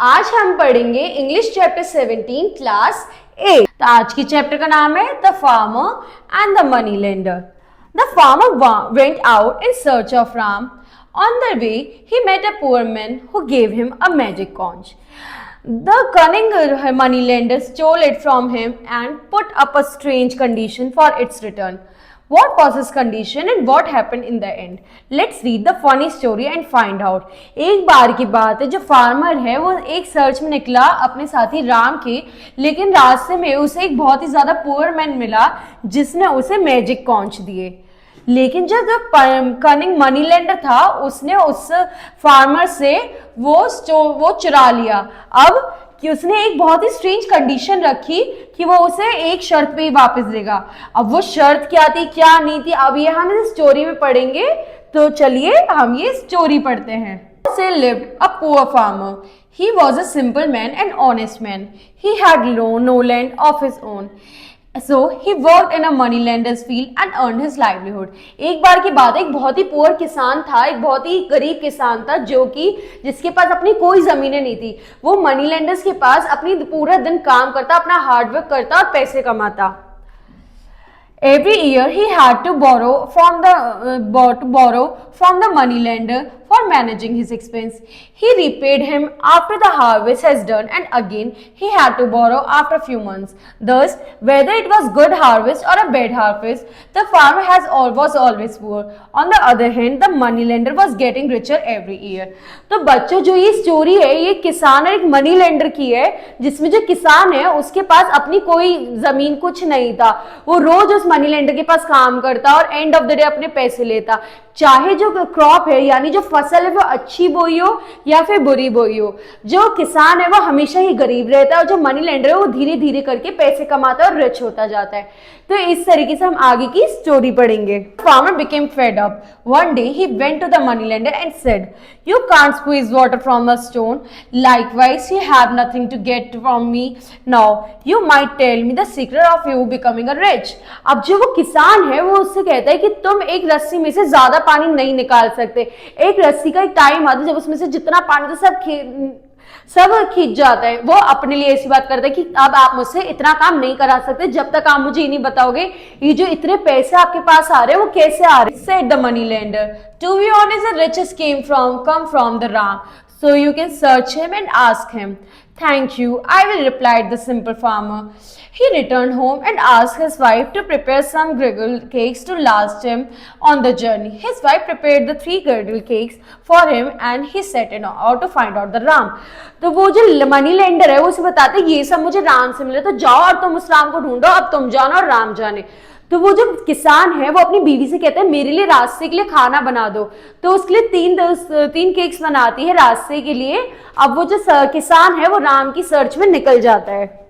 आज हम पढ़ेंगे इंग्लिश चैप्टर 17 क्लास 8। तो आज की चैप्टर का नाम है the farmer and the money lender. The farmer went out in search of Ram. On the way, he met a poor man who gave him a magic conch. The cunning moneylender stole it from him and put up a strange condition for its return. What was his condition and what happened in the end? Let's read the funny story and find out. एक बार की बात है, जो farmer है वो एक search में निकला अपने साथी राम के, लेकिन रास्ते में उसे एक बहुत ही ज्यादा पुअर मैन मिला जिसने उसे मैजिक कॉन्च दिए। लेकिन जब कनिंग मनी लेंडर था उसने उस फार्मर से वो चुरा लिया। अब कि उसने एक बहुत ही स्ट्रेंज कंडीशन रखी कि वो उसे एक शर्त पे ही वापस देगा। अब वो शर्त क्या थी क्या नहीं थी, अब ये हम इस स्टोरी में पढ़ेंगे। तो चलिए हम ये स्टोरी पढ़ते हैं। There lived a poor farmer. He was a simple man and honest man. He had no land of his own. So he worked in a money lender's field and earned his livelihood. एक बार की बात है, एक बहुत ही poor किसान था, एक बहुत ही गरीब किसान था जिसके पास अपनी कोई जमीनें नहीं थी। वो मनी लेंडर्स के पास अपनी पूरा दिन काम करता, अपना हार्डवर्क करता और पैसे कमाता। Every year he had to borrow from the money lender for managing his expense. He repaid him after the harvest has done, and again he had to borrow after a few months. Thus, whether it was good harvest or a bad harvest, the farmer was always poor. On the other hand, the money lender was getting richer every year. तो बच्चों, जो ये story है ये किसान और एक money lender की है, जिसमें जो किसान है उसके पास अपनी कोई जमीन कुछ नहीं था। वो रोज उस मनी लेंडर के पास काम करता और एंड ऑफ द डे अपने पैसे लेता। चाहे जो क्रॉप है यानी जो फसल है वो अच्छी बोई हो या फिर बुरी बोई हो, जो किसान है वो हमेशा ही गरीब रहता है और जो मनी लेंडर है वो धीरे धीरे करके पैसे कमाता है और रिच होता जाता है। तो इस तरीके से हम आगे की स्टोरी पढ़ेंगे। Farmer became fed up. One day he went to the moneylender and said, "You can't squeeze water from a stone. Likewise, you have nothing to get from me. Now, you might tell me the secret of you becoming a rich." अब जो वो किसान है वो उससे कहता है कि तुम एक रस्सी में से ज्यादा पानी नहीं निकाल सकते। एक रस्सी का एक टाइम आता है जब उसमें से जितना पानी था सब खींच जाता है। वो अपने लिए ऐसी बात करता है कि अब आप मुझसे इतना काम नहीं करा सकते जब तक आप मुझे ये नहीं बताओगे ये जो इतने पैसे आपके पास आ रहे हैं वो कैसे आ रहे हैं। Said the money lender, "To be honest, the riches come from the Ram, so you can search him and ask him." "Thank you, I will," replied the simple farmer. He returned home and asked his wife to prepare some griddle cakes to last him on the journey. His wife prepared the 3 griddle cakes for him and he set out to find out the Ram. तो वो जो money lender है वो उसे बताते ये सब मुझे राम से मिले, तो जाओ और तुम उस राम को ढूंढो, अब तुम जानो और राम जाने। तो वो जो किसान है वो अपनी बीवी से कहता है मेरे लिए रास्ते के लिए खाना बना दो। तो उसके लिए तीन केक्स बनाती है रास्ते के लिए। अब वो जो किसान है वो राम की सर्च में निकल जाता है।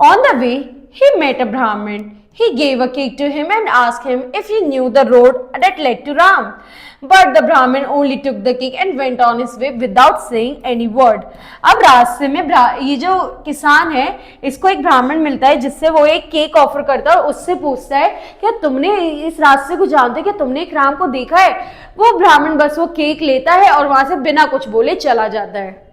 On the way, he met a Brahmin. He gave a cake to him and asked him if he knew the road that led to Ram. But the Brahmin only took the cake and went on his way without saying any word. अब रास्ते में ये जो किसान है इसको एक ब्राह्मण मिलता है जिससे वो एक केक ऑफर करता है और उससे पूछता है क्या तुमने इस रास्ते को जानते हो, क्या तुमने एक राम को देखा है। वो ब्राह्मण बस वो केक लेता है और वहां से बिना कुछ बोले चला जाता है।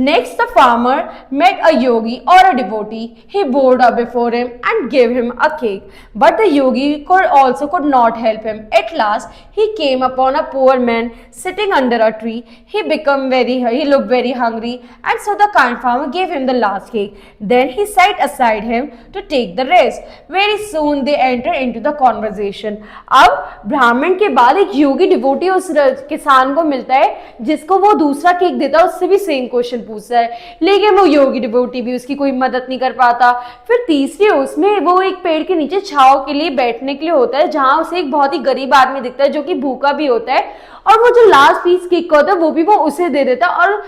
Next, the farmer met a yogi or a devotee. He bowed up before him and gave him a cake. But the yogi could not help him. At last, he came upon a poor man sitting under a tree. He looked very hungry, and so the kind farmer gave him the last cake. Then he sat aside him to take the rest. Very soon they entered into the conversation. अब ब्राह्मण के बाद एक योगी devotee उस किसान को मिलता है जिसको वो दूसरा केक देता है, उससे भी सेम क्वेश्चन पूछता है, लेकिन वो योगी डिवोटी भी उसकी कोई मदद नहीं कर पाता। फिर तीसरी उसमें वो एक पेड़ के नीचे छांव के लिए बैठने के लिए होता है जहां उसे एक बहुत ही गरीब आदमी दिखता है जो कि भूखा भी होता है, और वो जो लास्ट पीस केक का होता है वो भी वो उसे दे देता है और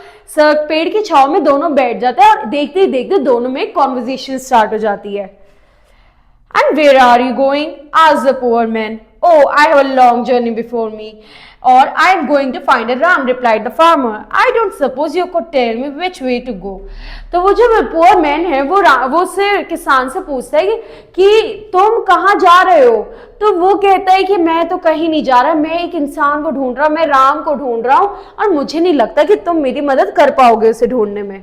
पेड़ की छांव में दोनों बैठ जाता है और देखते ही देखते दोनों में कॉन्वर्सेशन स्टार्ट हो जाती है। "And where are you going?" asked the poor man. "Oh, I have a long journey before me." or I am going to find a ram, replied the farmer. I don't suppose you could tell me which way to go. तो वो जो poor man है वो उससे किसान से पूछता है कि तुम कहाँ जा रहे हो? तो वो कहता है कि मैं तो कहीं नहीं जा रहा, मैं एक इंसान को ढूंढ रहा हूँ, मैं राम को ढूंढ रहा हूँ और मुझे नहीं लगता कि तुम मेरी मदद कर पाओगे उसे ढूंढने में.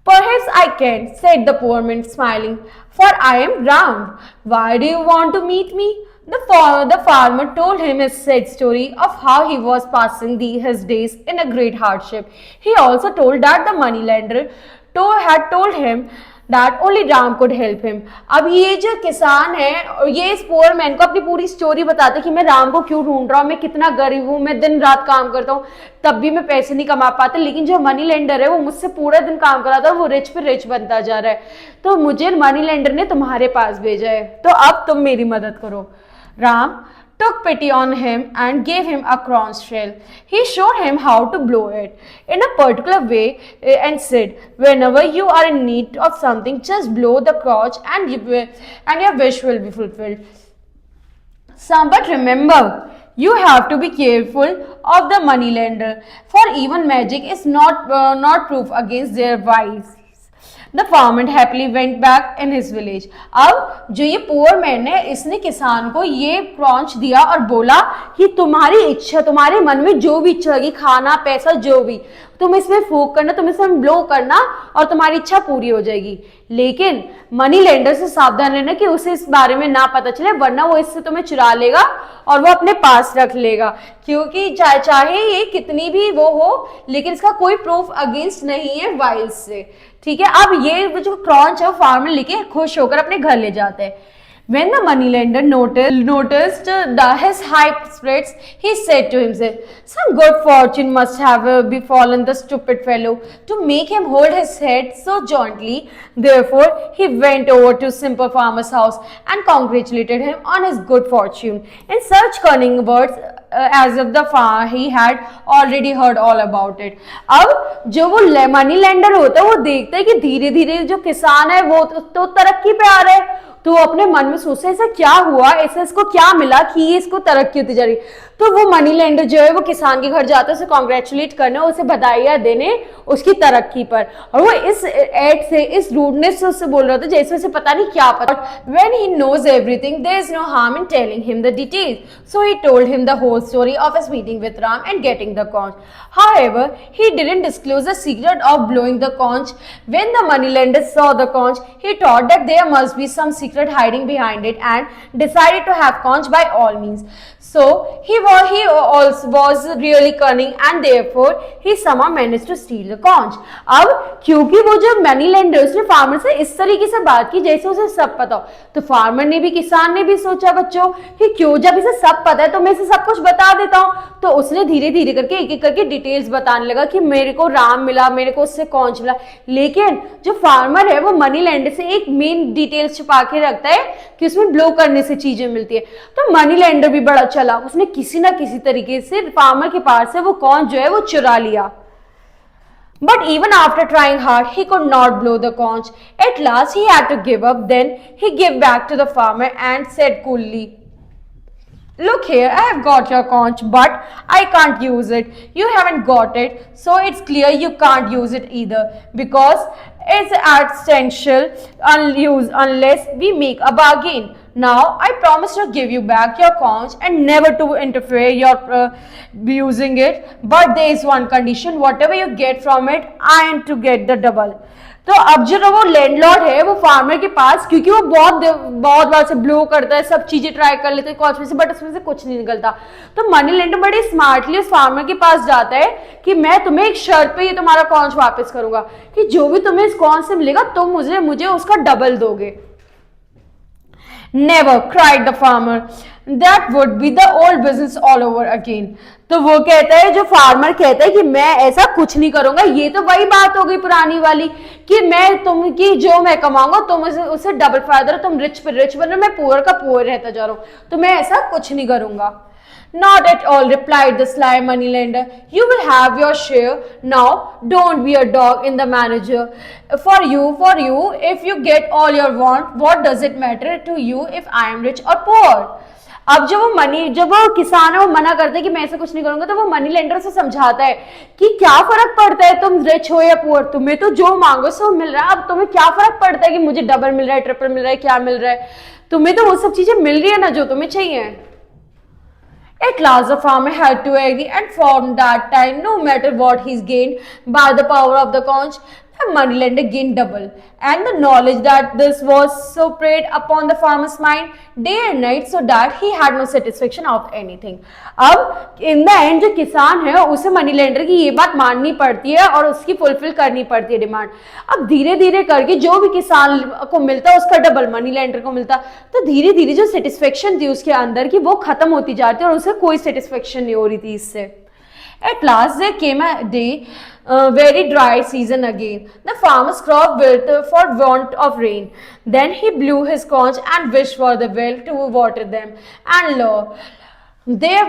Perhaps I can, said the poor man smiling, for I am Ram. Why do you want to meet me? The farmer told him his sad story of how he was passing his days in a great hardship. He also told that the moneylender had told him that only Ram could help him. अब ये जो किसान है ये इस poor man को अपनी पूरी स्टोरी बताते कि मैं राम को क्यों ढूंढ रहा हूँ, मैं कितना गरीब हूँ, मैं दिन रात काम करता हूँ तब भी मैं पैसे नहीं कमा पाता, लेकिन जो मनी लेंडर है वो मुझसे पूरा दिन काम कराता है, वो रिच पे रिच बनता जा रहा है, तो मुझे मनी लेंडर ने तुम्हारे पास भेजा है, तो अब तुम मेरी मदद करो. Ram took pity on him and gave him a conch shell. He showed him how to blow it in a particular way and said, whenever you are in need of something, just blow the conch and your wish will be fulfilled. But remember, you have to be careful of the moneylender, for even magic is not proof against their wiles. The farmer happily went back in his village. अब जो ये poor man है इसने किसान को ये क्रॉन्च दिया और बोला कि तुम्हारी इच्छा, तुम्हारे मन में जो भी इच्छा लगी, खाना पैसा जो भी, तुम इसमें फूंक करना, तुम इसमें ब्लो करना और तुम्हारी इच्छा पूरी हो जाएगी. लेकिन मनी लेंडर से सावधान रहना कि उसे इस बारे में ना पता चले, वरना वो इससे तुम्हें चुरा लेगा और वो अपने पास रख लेगा, क्योंकि चाहे ये कितनी भी वो हो लेकिन इसका कोई प्रूफ अगेंस्ट नहीं है वाइल्स से. ठीक है, अब ये जो क्रॉन्च है वो फार्मर लेके खुश होकर अपने घर ले जाते हैं. When the moneylender noticed his high spirits, he said to himself, some good fortune must have befallen the stupid fellow to make him hold his head so jauntily. Therefore, he went over to simple farmer's house and congratulated him on his good fortune in such cunning words as if he had already heard all about it. अब जो वो money lender होता है वो देखता है कि धीरे धीरे जो किसान है वो तो तरक्की पे आ रहा है, तो वो अपने मन में सोचते ऐसा क्या हुआ, ऐसा इसको क्या मिला कि ये इसको तरक्की होती जा रही. तो वो मनी लेंडर जो है वो किसान के घर जाता है उसे कॉन्ग्रेचुलेट करने, उसे बधाइयां देने उसकी तरक्की पर, और वो इस एड से इस रूडनेस से उससे बोल रहा था जैसे उसे पता नहीं क्या पता. When he knows everything, there is no harm in telling him the details. So he told him the whole story of his meeting with Ram and getting the conch. However, he didn't disclose the secret of blowing the conch. When the moneylender saw the conch, he thought that there must be some secret hiding behind it and decided to have conch by all means. So he also was really cunning and therefore he somehow managed to steal the conch. अब क्योंकि वो जो money lender उसने farmer से इस तरीके से बात की जैसे उसे सब पता हो, तो फार्मर ने भी किसान ने भी सोचा बच्चों कि क्यों जब इसे सब पता है तो मैं इसे सब कुछ बता देता हूँ. तो उसने धीरे धीरे करके एक एक करके डिटेल्स बताने लगा कि मेरे को राम मिला, मेरे को उससे कॉन्च मिला. लेकिन जो फार्मर है वो मनी लेंडर से एक मेन डिटेल्स छुपा के रखता है कि उसमें ब्लो करने से चीजें मिलती है. तो मनी लेंडर भी बड़ा चला, उसने किसी ना किसी तरीके से फार्मर के पास से वो कॉन्च जो है वो चुरा लिया. But even after trying hard, he could not blow the conch. At last, he had to give up. Then he gave back to the farmer and said coolly, look here, I have got your conch, but I can't use it. You haven't got it, so it's clear you can't use it either, because it's essential unless we make a bargain. Now, I promise to give you back your conch and never to interfere your using it. But there is one condition: whatever you get from it, I am to get the double. तो अब जो वो landlord है वो farmer के पास, क्योंकि वो बहुत बार से ब्लो करता है, सब चीजें ट्राई कर लेते हैं कॉन्च में से, बट उसमें से कुछ नहीं निकलता. तो मनी लेंडर बड़े स्मार्टली उस फार्मर के पास जाता है कि मैं तुम्हें एक शर्त पे ये तुम्हारा कॉन्च वापस करूंगा कि जो भी तुम्हें इस कॉन्च से मिलेगा तुम मुझे उसका डबल दोगे. Never, cried the farmer. That would be the old business all over again. तो वो कहता है, जो फार्मर कहता है कि मैं ऐसा कुछ नहीं करूंगा, ये तो वही बात हो गई पुरानी वाली कि जो मैं कमाऊंगा तुम उसे डबल फायदा, तुम रिच पे रिच बन रहे, मैं पुअर का पुअर रहता जा रहा हूं, तो मैं ऐसा कुछ नहीं करूंगा. Not at all, replied the sly moneylender. You will have your share. Now, don't be a dog in the manager. For you, if you get all you want, what does it matter to you if I am rich or poor? जब वो किसान है वो मना करता है कि मैं ऐसा कुछ नहीं करूंगा, तो वो मनी लेंडर से समझाता है कि क्या फर्क पड़ता है तुम रिच हो या पुअर, तुम्हें तो जो मांगो सो मिल रहा है, अब तुम्हें क्या फर्क पड़ता है कि मुझे डबल मिल रहा है, ट्रिपल मिल रहा है, क्या मिल रहा है, तुम्हें तो वो सब चीजें मिल रही है ना जो तुम्हें चाहिए। At last, the farmer had to agree, and from that time, no matter what he's gained by the power of the conch, the moneylender gained double. And the knowledge that this was so preyed upon the farmer's mind day and night, so that he had no satisfaction of anything. अब in the end जो किसान है उसे money lender की ये बात माननी पड़ती है और उसकी फुलफिल करनी पड़ती है डिमांड। अब धीरे धीरे करके जो भी किसान को मिलता है उसका डबल मनी लेंडर को मिलता, तो धीरे धीरे जो सेटिस्फेक्शन थी उसके अंदर की वो खत्म होती जाती है और उसे कोई सेटिस्फेक्शन नहीं हो रही थी इससे। At last there came a day, very dry season again. The farmer's crop withered for want of rain. Then he blew his conch and wished for the well to water them. And lo, there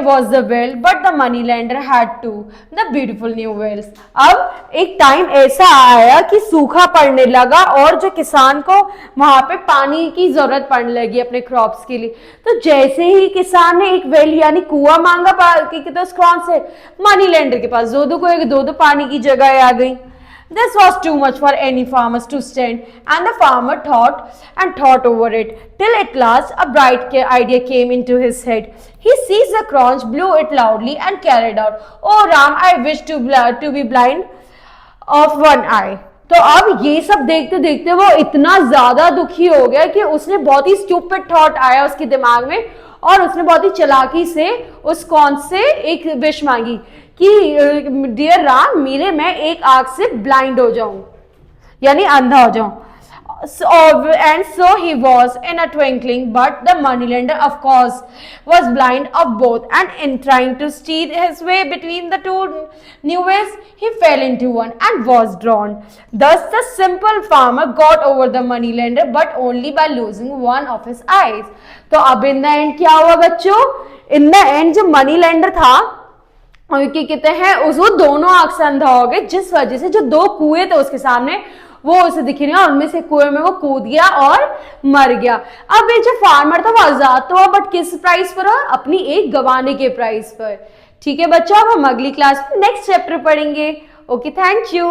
was the well, but the money lender had two, the beautiful new wells. अब एक time ऐसा आया कि सूखा पड़ने लगा और जो किसान को वहां पे पानी की जरूरत पड़ने लगी अपने क्रॉप्स के लिए। तो जैसे ही किसान ने एक वेल यानी कुआं मांगा तो उस कौन से मनी लेंडर के पास दो पानी की जगह आ गई। This was too much for any farmers to stand, and the farmer thought over it, till at last a bright idea came into his head. He seized the conch, blew it loudly, and carried out, "Oh Ram, I wish to be blind of one eye." तो अब ये सब देखते देखते वो इतना ज्यादा दुखी हो गया कि उसने बहुत ही स्टूपिड थॉट आया उसके दिमाग में और उसने बहुत ही चालाकी से उस कॉन्च से एक विश मांगी कि डियर राम, मेरे मैं एक आंख से ब्लाइंड हो जाऊं यानी अंधा हो जाऊं। And so he was in a twinkling, but the moneylender of course was blind of both, and in trying to steer his way between the two new ways, he fell into one and was drowned. Thus the simple farmer got over the moneylender, but only by losing one of his eyes. तो अब in the end क्या हुआ बच्चों? In the end जो money lender था क्या कहते हैं वो दोनों आंख से अंधा हो गए, जिस वजह से जो दो कुएं थे उसके सामने वो उसे दिख नहीं और उनमें से कुएं में वो कूद गया और मर गया। अब ये जो फार्मर था वो आजाद तो हुआ, बट किस प्राइस पर? अपनी एक गंवाने के प्राइस पर। ठीक है बच्चों, अब हम अगली क्लास में नेक्स्ट चैप्टर पढ़ेंगे। Okay, thank you.